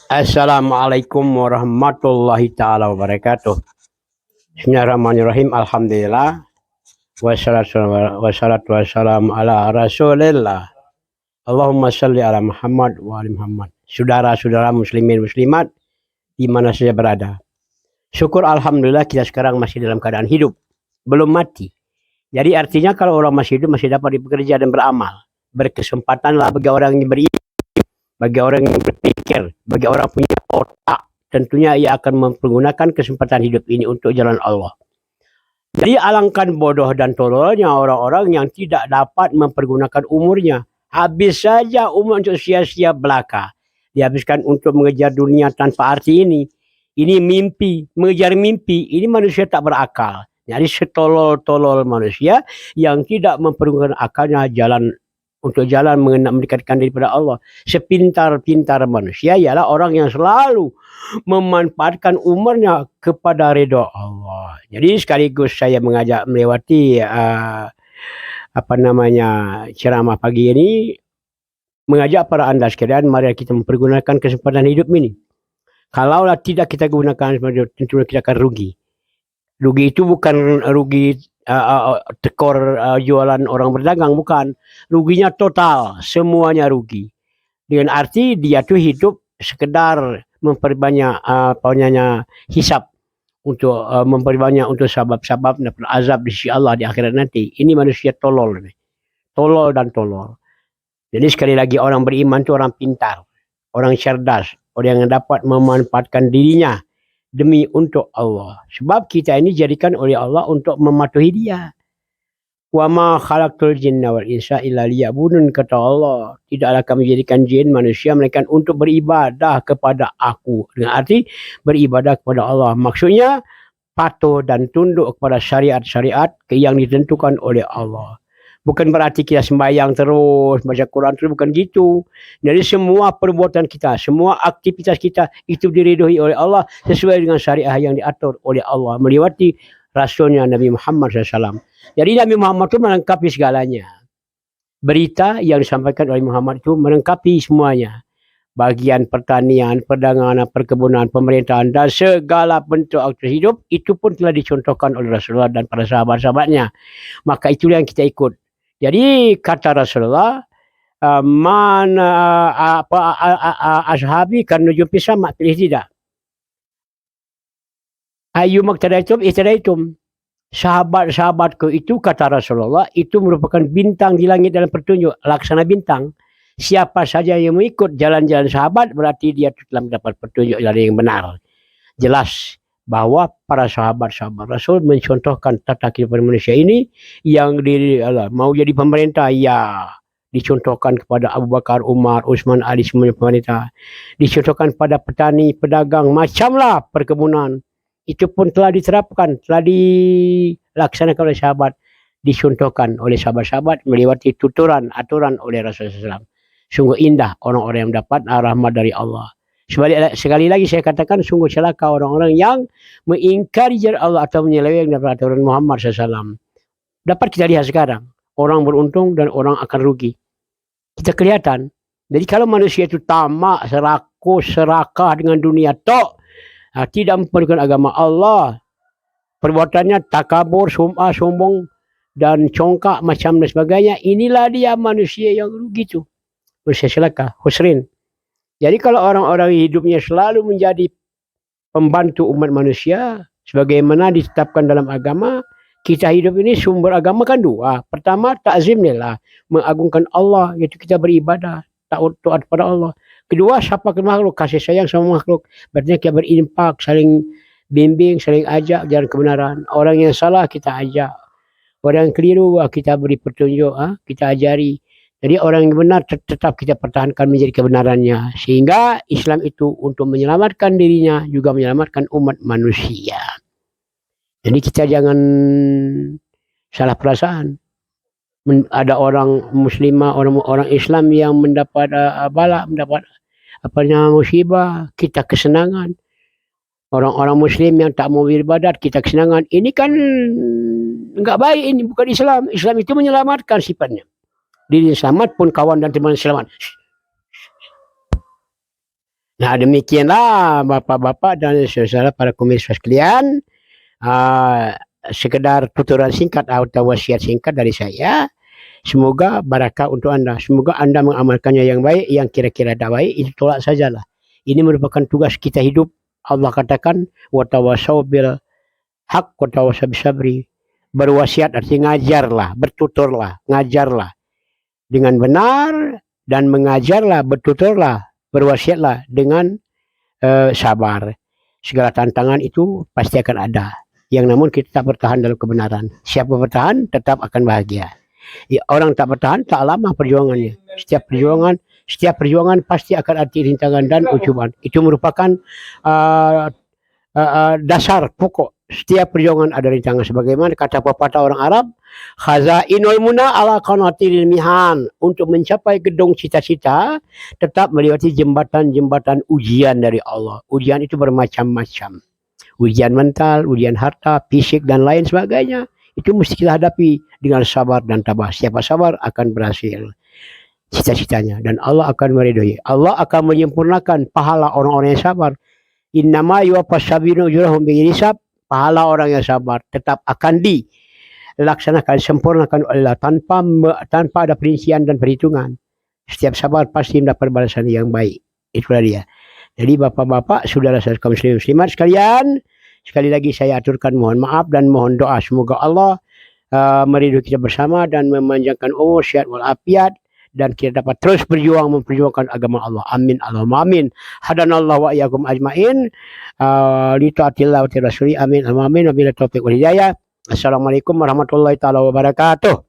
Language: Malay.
Assalamualaikum warahmatullahi taala wabarakatuh. Bismillahirrahmanirrahim. Alhamdulillah. Wassalatu wassalamu ala Rasulillah. Allahumma salli ala Muhammad wa ali Muhammad. Saudara-saudara muslimin muslimat di mana saja berada. Syukur alhamdulillah kita sekarang masih dalam keadaan hidup, belum mati. Jadi artinya kalau orang masih hidup masih dapat bekerja dan beramal. Berkesempatanlah bagi orang yang beriman, bagi orang yang berpikir, bagi orang punya otak, tentunya ia akan mempergunakan kesempatan hidup ini untuk jalan Allah. Jadi alangkah bodoh dan tololnya orang-orang yang tidak dapat mempergunakan umurnya. Habis saja umur untuk sia-sia belaka. Dihabiskan untuk mengejar dunia tanpa arti ini. Ini mimpi, mengejar mimpi. Ini manusia tak berakal. Jadi setolol-tolol manusia yang tidak mempergunakan akalnya untuk jalan mendekatkan diri pada Allah. Sepintar-pintar manusia ialah orang yang selalu memanfaatkan umurnya kepada ridha Allah. Jadi sekaligus saya mengajak melewati ceramah pagi ini, mengajak para anda sekalian, mari kita mempergunakan kesempatan hidup ini. Kalaulah tidak kita gunakan, tentu kita akan rugi. Rugi itu bukan rugi tekor jualan orang berdagang, bukan. Ruginya total, semuanya rugi. Dengan arti dia tuh hidup sekedar memperbanyak hisab untuk memperbanyak untuk sabab-sabab dapat azab di sisi Allah di akhirat nanti. Ini manusia tolol nih. Tolol dan tolol. Jadi sekali lagi orang beriman itu orang pintar, orang cerdas, orang yang dapat memanfaatkan dirinya demi untuk Allah. Sebab kita ini dijadikan oleh Allah untuk mematuhi Dia. Wa ma khalaqtul jinna wal insa illa liya'budun, kata Allah. Tidaklah kami jadikan jin manusia melainkan untuk beribadah kepada Aku. Dengan arti beribadah kepada Allah. Maksudnya patuh dan tunduk kepada syariat-syariat yang ditentukan oleh Allah. Bukan berarti kita sembahyang terus, baca Quran terus, bukan gitu. Jadi semua perbuatan kita, semua aktivitas kita itu diridhoi oleh Allah sesuai dengan syariah yang diatur oleh Allah melewati Rasulnya Nabi Muhammad SAW. Jadi Nabi Muhammad itu melengkapi segalanya. Berita yang disampaikan oleh Muhammad itu melengkapi semuanya. Bagian pertanian, perdagangan, perkebunan, pemerintahan, dan segala bentuk aktivitas hidup itu pun telah dicontohkan oleh Rasulullah dan para sahabat-sahabatnya. Maka itulah yang kita ikut. Jadi kata Rasulullah, ashabi kan nujum sama, pilih tidak. Ayu maktadaitum ihtadaitum. Sahabat-sahabatku itu kata Rasulullah itu merupakan bintang di langit dalam petunjuk, laksana bintang. Siapa saja yang mengikut jalan-jalan sahabat berarti dia telah mendapat petunjuk jalan yang benar. Jelas bahwa para sahabat-sahabat Rasul mencontohkan tata kehidupan manusia ini yang mau jadi pemerintah, ya dicontohkan kepada Abu Bakar, Umar, Utsman, Ali, semuanya pemerintah. Dicontohkan pada petani, pedagang, macamlah perkebunan. Itu pun telah diterapkan, telah dilaksanakan oleh sahabat, dicontohkan oleh sahabat-sahabat melewati tuturan, aturan oleh Rasulullah SAW. Sungguh indah orang-orang yang mendapat rahmat dari Allah. Sekali lagi saya katakan, sungguh celaka orang-orang yang mengingkari jalan Allah atau menyeleweng dari aturan Muhammad SAW. Dapat kita lihat sekarang, orang beruntung dan orang akan rugi. Kita kelihatan. Jadi kalau manusia itu tamak, serakah dengan dunia, tidak memperlukan agama Allah, perbuatannya takabur, sum'ah, sombong, dan congkak macam dan sebagainya, inilah dia manusia yang rugi itu. Manusia celaka, khusrin. Jadi kalau orang-orang hidupnya selalu menjadi pembantu umat manusia, sebagaimana ditetapkan dalam agama, kita hidup ini sumber agama kan dua. Pertama, ta'zim lillah, mengagungkan Allah, yaitu kita beribadah, taat pada Allah. Kedua, sapa ke makhluk, kasih sayang sama makhluk. Berarti kita berimpak, saling bimbing, saling ajak jalan kebenaran. Orang yang salah kita ajak, orang yang keliru kita beri petunjuk, kita ajari. Jadi orang yang benar tetap kita pertahankan menjadi kebenarannya. Sehingga Islam itu untuk menyelamatkan dirinya juga menyelamatkan umat manusia. Jadi kita jangan salah perasaan. Ada orang muslimah, orang Islam yang mendapat bala, mendapat musibah, kita kesenangan. Orang-orang muslim yang tak mau beribadat, kita kesenangan. Ini kan enggak baik, ini bukan Islam. Islam itu menyelamatkan sifatnya. Diri selamat pun kawan dan teman selamat. Nah, demikianlah Bapak-bapak dan saudara para pemirsa sekalian, sekedar tuturan singkat atau wasiat singkat dari saya. Semoga barakah untuk Anda. Semoga Anda mengamalkannya yang baik, yang kira-kira tak baik itu tolak sajalah. Ini merupakan tugas kita hidup. Allah katakan wa tawassaw bil haq wa tawassaw bis sabri. Berwasiat artinya ngajarlah, bertuturlah, ngajarlah dengan benar dan mengajarlah, bertuturlah, berwasiatlah dengan sabar. Segala tantangan itu pasti akan ada. Yang namun kita tak bertahan dalam kebenaran. Siapa bertahan tetap akan bahagia. Ya, orang tak bertahan tak lama perjuangannya. Setiap perjuangan pasti akan ada rintangan dan ujuban. Itu merupakan dasar pokok. Setiap perjuangan ada rintangan. Sebagaimana kata pepatah orang Arab, khazainul muna ala qanatiril mihan. Untuk mencapai gedung cita-cita, tetap melewati jembatan-jembatan ujian dari Allah. Ujian itu bermacam-macam. Ujian mental, ujian harta, fisik, dan lain sebagainya. Itu mesti kita hadapi dengan sabar dan tabah. Siapa sabar akan berhasil cita-citanya. Dan Allah akan meridhoi. Allah akan menyempurnakan pahala orang-orang yang sabar. Innama yuwaffas sabiruna ujurahum bighairi hisab. Pahala orang yang sabar tetap akan dilaksanakan, sempurnakan oleh Allah tanpa ada perincian dan perhitungan. Setiap sabar pasti mendapat balasan yang baik. Itulah dia. Jadi bapak-bapak, saudara kaum muslimat sekalian, sekali lagi saya aturkan mohon maaf dan mohon doa semoga Allah meridhoi kita bersama dan memanjangkan umur, sehat walafiat, dan kita dapat terus memperjuangkan agama Allah. Amin Allahumma amin. Hadanallahu wa iyyakum ajmain li taatillah wa rasuli. Amin Allahumma amin. Wabillahi taufiq wal hidayah. Assalamualaikum warahmatullahi taala wabarakatuh.